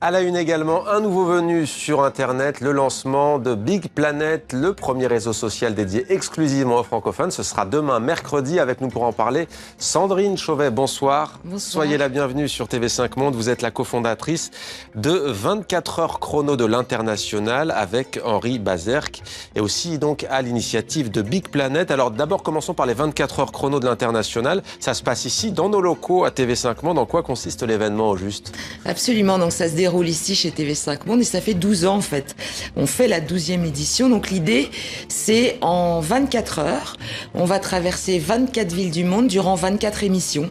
À la une également, un nouveau venu sur Internet, le lancement de Big Planet, le premier réseau social dédié exclusivement aux francophones. Ce sera demain, mercredi, avec nous pour en parler. Sandrine Chauvet, bonsoir. Bonsoir. Soyez la bienvenue sur TV5 Monde. Vous êtes la cofondatrice de 24 heures chrono de l'international avec Henri Bazerque et aussi donc à l'initiative de Big Planet. Alors d'abord, commençons par les 24 heures chrono de l'international. Ça se passe ici, dans nos locaux à TV5 Monde. En quoi consiste l'événement au juste? Absolument, donc ça se déroule ici chez TV5 Monde et ça fait 12 ans en fait. On fait la 12e édition, donc l'idée c'est en 24 heures, on va traverser 24 villes du monde durant 24 émissions.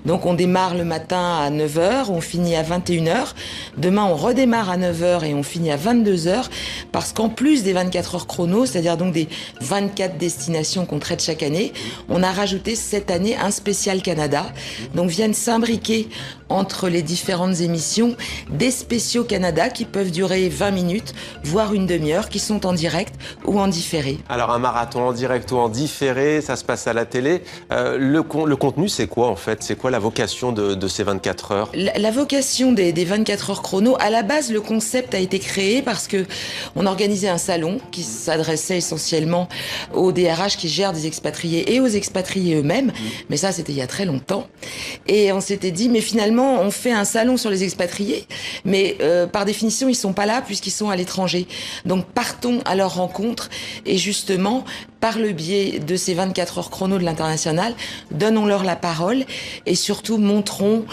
Donc on démarre le matin à 9h, on finit à 21h. Demain on redémarre à 9h et on finit à 22h parce qu'en plus des 24 heures chrono, c'est-à-dire donc des 24 destinations qu'on traite chaque année, on a rajouté cette année un spécial Canada. Donc viennent s'imbriquer entre les différentes émissions des spéciaux Canada qui peuvent durer 20 minutes, voire une demi-heure, qui sont en direct ou en différé. Alors un marathon en direct ou en différé, ça se passe à la télé. Le contenu, c'est quoi en fait? C'est quoi la vocation de ces 24 heures? La vocation des 24 heures chrono, à la base, le concept a été créé parce que on organisait un salon qui s'adressait essentiellement aux DRH qui gèrent des expatriés et aux expatriés eux-mêmes. Mais ça, c'était il y a très longtemps. Et on s'était dit, mais finalement, on fait un salon sur les expatriés, mais par définition, ils sont pas là puisqu'ils sont à l'étranger. Donc, partons à leur rencontre et justement, par le biais de ces 24 heures chrono de l'international, donnons-leur la parole et surtout montrons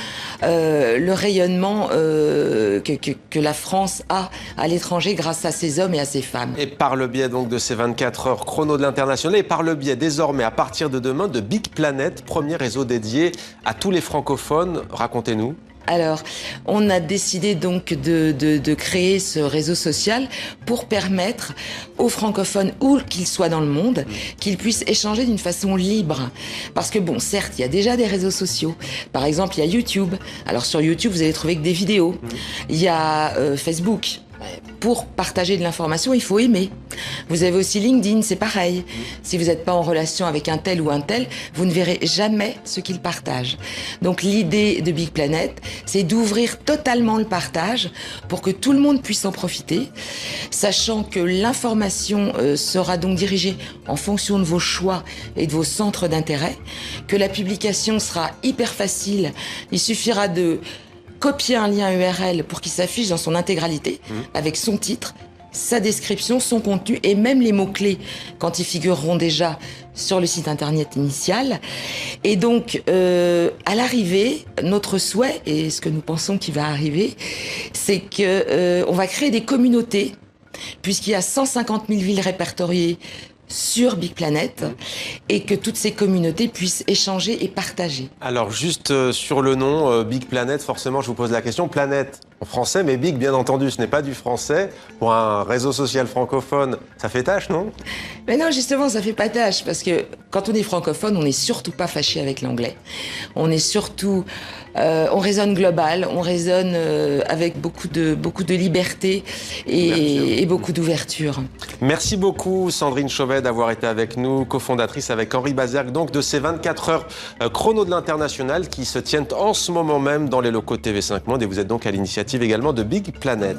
le rayonnement que la France a à l'étranger grâce à ses hommes et à ses femmes. Et par le biais donc de ces 24 heures chrono de l'international et par le biais désormais à partir de demain de Big Planet, premier réseau dédié à tous les francophones. Racontez-nous. Alors, on a décidé donc de créer ce réseau social pour permettre aux francophones, où qu'ils soient dans le monde, qu'ils puissent échanger d'une façon libre. Parce que bon, certes, il y a déjà des réseaux sociaux. Par exemple, il y a YouTube. Alors sur YouTube, vous allez trouver que des vidéos. Il y a Facebook. Pour partager de l'information, il faut aimer. Vous avez aussi LinkedIn, c'est pareil. Si vous n'êtes pas en relation avec un tel ou un tel, vous ne verrez jamais ce qu'ils partagent. Donc l'idée de Big Planet, c'est d'ouvrir totalement le partage pour que tout le monde puisse en profiter, sachant que l'information sera donc dirigée en fonction de vos choix et de vos centres d'intérêt, que la publication sera hyper facile. Il suffira de copier un lien URL pour qu'il s'affiche dans son intégralité, avec son titre, sa description, son contenu et même les mots-clés quand ils figureront déjà sur le site internet initial. Et donc, à l'arrivée, notre souhait, et ce que nous pensons qui va arriver, c'est que on va créer des communautés, puisqu'il y a 150 000 villes répertoriées sur Big Planet et que toutes ces communautés puissent échanger et partager. Alors juste sur le nom Big Planet, forcément je vous pose la question, Planète en français, mais Big bien entendu ce n'est pas du français. Pour un réseau social francophone, ça fait tâche, non? Mais non, justement, ça fait pas tâche parce que quand on est francophone, on n'est surtout pas fâché avec l'anglais. On est surtout, on raisonne global, on raisonne avec beaucoup de liberté et beaucoup d'ouverture. Merci beaucoup Sandrine Chauvet d'avoir été avec nous, cofondatrice avec Henri Bazerque, donc de ces 24 heures chrono de l'international qui se tiennent en ce moment même dans les locaux de TV5 Monde et vous êtes donc à l'initiative également de Big Planet.